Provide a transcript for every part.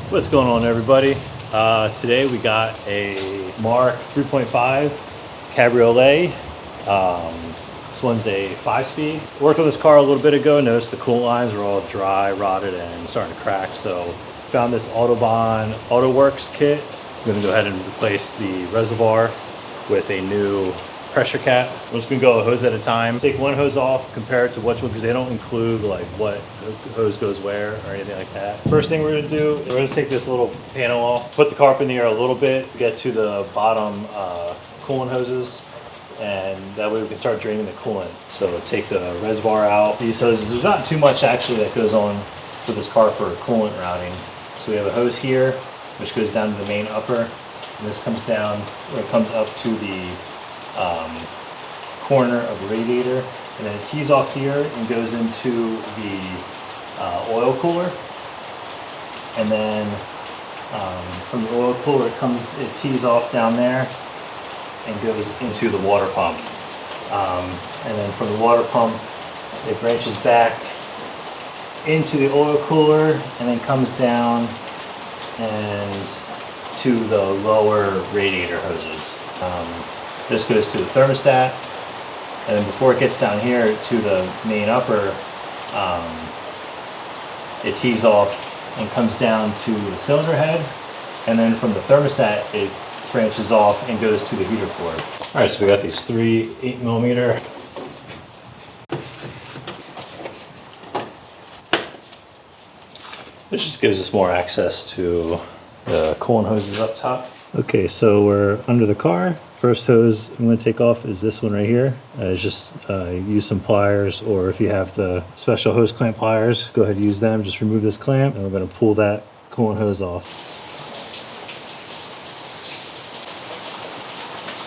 What's going on, everybody? Today we got a Mark 3.5 Cabriolet. This one's a 5-speed. Worked on this car a little bit ago. Noticed the coolant lines were all dry, rotted, and starting to crack. So found this Autobahn Autoworx kit. I'm going to go ahead and replace the reservoir with a new pressure cap. I'm just gonna go a hose at a time. Take one hose off, compare it to which one, because they don't include like what hose goes where or anything like that. First thing we're gonna do, we're gonna take this little panel off, put the car up in the air a little bit, get to the bottom coolant hoses, and that way we can start draining the coolant. So take the reservoir out. These hoses, there's not too much actually that goes on with this car for coolant routing. So we have a hose here, which goes down to the main upper. And this comes down, or it comes up to the corner of the radiator, and then it tees off here and goes into the oil cooler, and then from the oil cooler it tees off down there and goes into the water pump, and then from the water pump it branches back into the oil cooler and then comes down and to the lower radiator hoses. This goes to the thermostat, and then before it gets down here to the main upper, it tees off and comes down to the cylinder head, and then from the thermostat it branches off and goes to the heater cord. All right, so we got these three 8mm. This just gives us more access to the coolant hoses up top. Okay, so we're under the car. First hose I'm going to take off is this one right here. Just use some pliers, or if you have the special hose clamp pliers, go ahead and use them. Just remove this clamp, and we're going to pull that coolant hose off.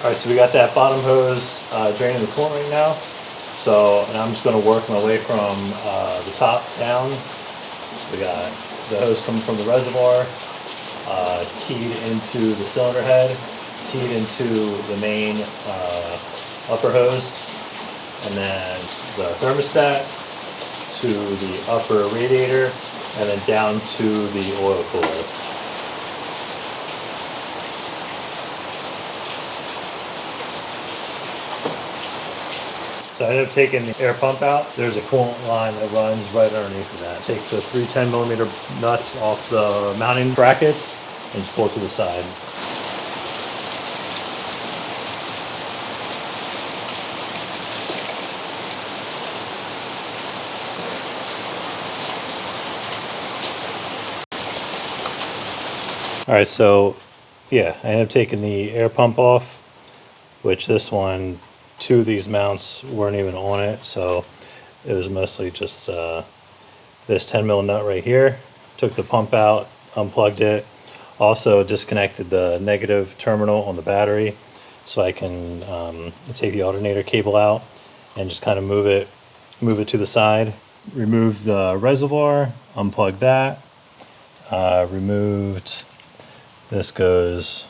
All right, so we got that bottom hose draining the coolant right now. So, and I'm just going to work my way from the top down. We got the hose coming from the reservoir, teed into the cylinder head, teed into the main upper hose, and then the thermostat to the upper radiator, and then down to the oil cooler. So I ended up taking the air pump out. There's a coolant line that runs right underneath of that. Take the 3 10mm nuts off the mounting brackets and just pull it to the side. All right, so yeah, I ended up taking the air pump off, which this one, 2 of these mounts weren't even on it, so it was mostly just this 10mm nut right here. Took the pump out, unplugged it, also disconnected the negative terminal on the battery, so I can take the alternator cable out and just kind of move it to the side. Remove the reservoir, unplug that, removed. This goes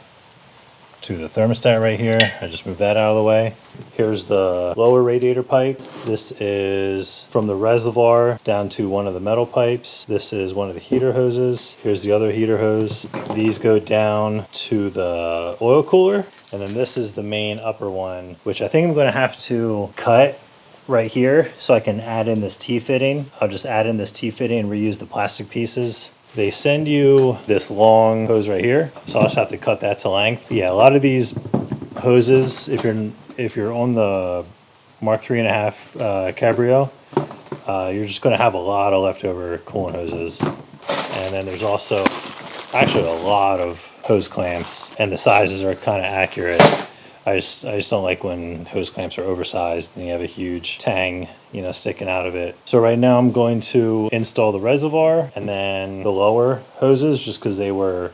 to the thermostat right here. I just moved that out of the way. Here's the lower radiator pipe. This is from the reservoir down to one of the metal pipes. This is one of the heater hoses. Here's the other heater hose. These go down to the oil cooler. And then this is the main upper one, which I think I'm going to have to cut right here so I can add in this T-fitting. I'll just add in this T-fitting and reuse the plastic pieces. They send you this long hose right here, so I'll just have to cut that to length. Yeah, a lot of these hoses, if you're on the Mark 3.5 Cabrio, you're just going to have a lot of leftover coolant hoses. And then there's also actually a lot of hose clamps, and the sizes are kind of accurate. I just don't like when hose clamps are oversized and you have a huge tang, sticking out of it. So right now I'm going to install the reservoir and then the lower hoses, just because they were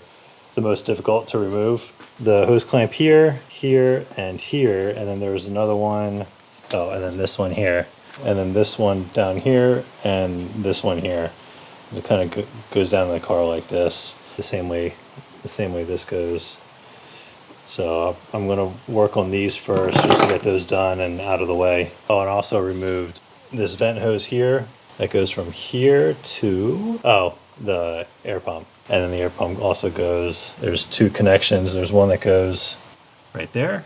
the most difficult to remove. The hose clamp here, here, and here, and then there's another one. Oh, and then this one here, and then this one down here, and this one here. It kind of goes down the car like this, the same way this goes. So I'm going to work on these first just to get those done and out of the way. Oh, and also removed this vent hose here that goes from here to, the air pump. And then the air pump also goes, there's two connections. There's one that goes right there,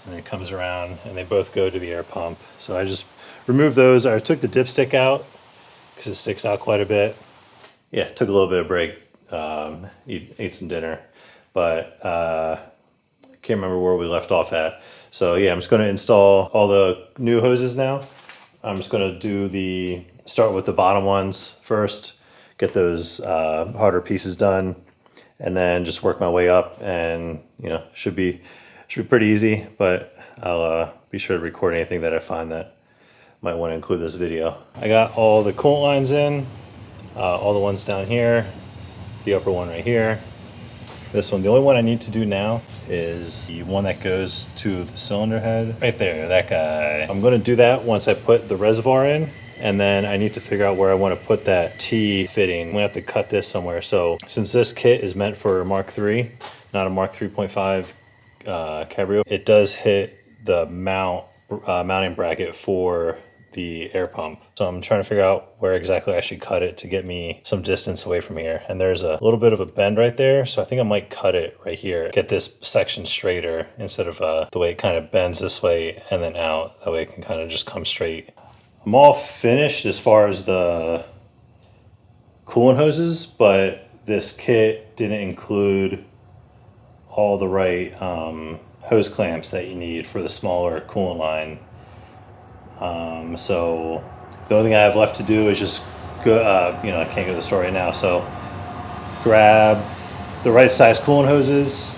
and then it comes around, and they both go to the air pump. So I just removed those. I took the dipstick out because it sticks out quite a bit. Yeah, took a little bit of break, ate some dinner, but can't remember where we left off at. So yeah, I'm just going to install all the new hoses now. I'm just going to start with the bottom ones first, get those harder pieces done, and then just work my way up, and should be pretty easy. But I'll be sure to record anything that I find that might want to include this video. I got all the coolant lines in, all the ones down here, the upper one right here, this one. The only one I need to do now is the one that goes to the cylinder head right there, that guy. I'm going to do that once I put the reservoir in, and then I need to figure out where I want to put that T fitting. I'm going to have to cut this somewhere. So since this kit is meant for Mark III, not a Mark 3.5 Cabrio, it does hit the mounting bracket for the air pump. So I'm trying to figure out where exactly I should cut it to get me some distance away from here. And there's a little bit of a bend right there, so I think I might cut it right here, get this section straighter instead of the way it kind of bends this way and then out. That way it can kind of just come straight. I'm all finished as far as the coolant hoses, but this kit didn't include all the right hose clamps that you need for the smaller coolant line. So the only thing I have left to do is just go, I can't go to the store right now, so grab the right size coolant hoses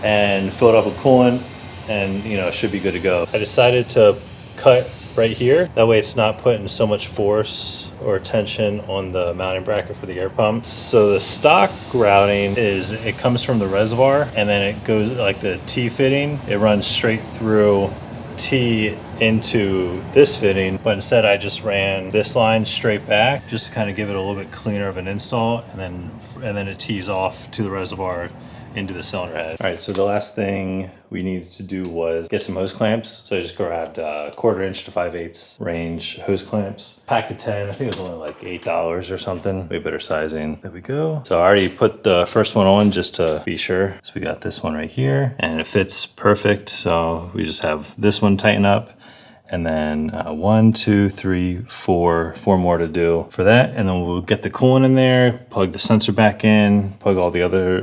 and fill it up with coolant, and it should be good to go. I decided to cut right here, that way it's not putting so much force or tension on the mounting bracket for the air pump. So the stock routing it comes from the reservoir, and then it goes like the T fitting, it runs straight through T into this fitting, but instead I just ran this line straight back just to kind of give it a little bit cleaner of an install, and then it tees off to the reservoir into the cylinder head. All right, so the last thing we needed to do was get some hose clamps. So I just grabbed 1/4 inch to 5/8 range hose clamps. Pack of 10, I think it was only like $8 or something. Way better sizing. There we go. So I already put the first one on just to be sure. So we got this one right here, and it fits perfect. So we just have this one tighten up, and then 1, 2, 3, 4 more to do for that. And then we'll get the coolant in there, plug the sensor back in, plug all the other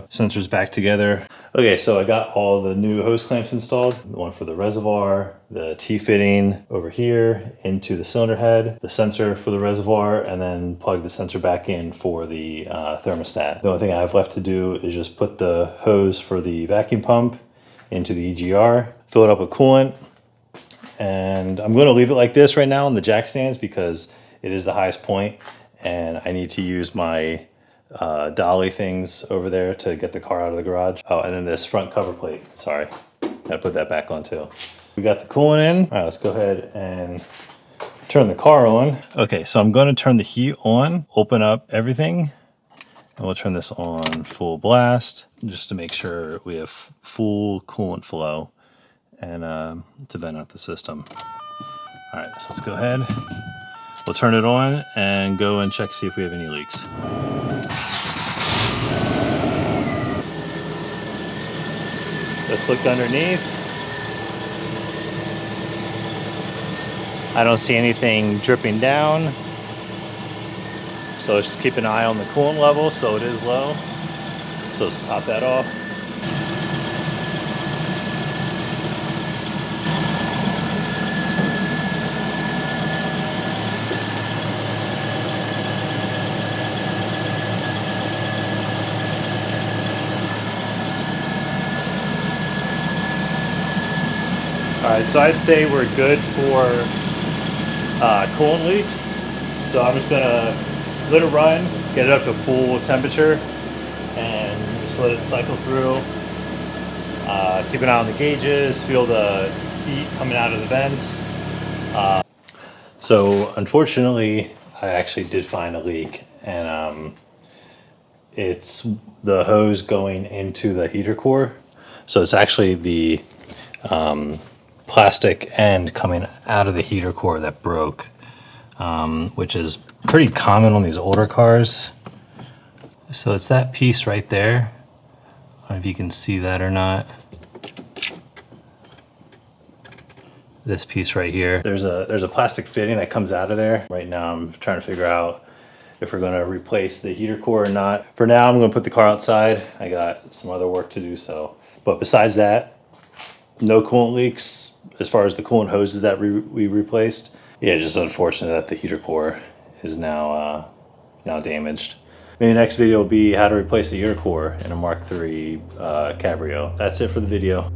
sensors back together. Okay, so I got all the new hose clamps installed. The one for the reservoir, the T fitting over here into the cylinder head, the sensor for the reservoir, and then plug the sensor back in for the thermostat. The only thing I have left to do is just put the hose for the vacuum pump into the EGR, fill it up with coolant, and I'm going to leave it like this right now on the jack stands because it is the highest point, and I need to use my dolly things over there to get the car out of the garage. Oh, and then this front cover plate. Sorry, gotta put that back on too. We got the coolant in. All right, let's go ahead and turn the car on. Okay, so I'm going to turn the heat on, open up everything, and we'll turn this on full blast just to make sure we have full coolant flow and to vent out the system. All right, so let's go ahead. We'll turn it on and go and check, see if we have any leaks. Let's look underneath. I don't see anything dripping down. So let's just keep an eye on the coolant level, so it is low. So let's top that off. All right, so I'd say we're good for coolant leaks. So I'm just gonna let it run, get it up to full temperature, and just let it cycle through. Keep an eye on the gauges, feel the heat coming out of the vents. So unfortunately, I actually did find a leak, and it's the hose going into the heater core. So it's actually the plastic end coming out of the heater core that broke, which is pretty common on these older cars. So it's that piece right there. I don't know if you can see that or not. This piece right here. There's a plastic fitting that comes out of there. Right now I'm trying to figure out if we're gonna replace the heater core or not. For now, I'm gonna put the car outside. I got some other work to do, so. But besides that, no coolant leaks as far as the coolant hoses that we replaced. Yeah, just unfortunate that the heater core is now damaged. Maybe the next video will be how to replace the heater core in a Mark III Cabrio. That's it for the video.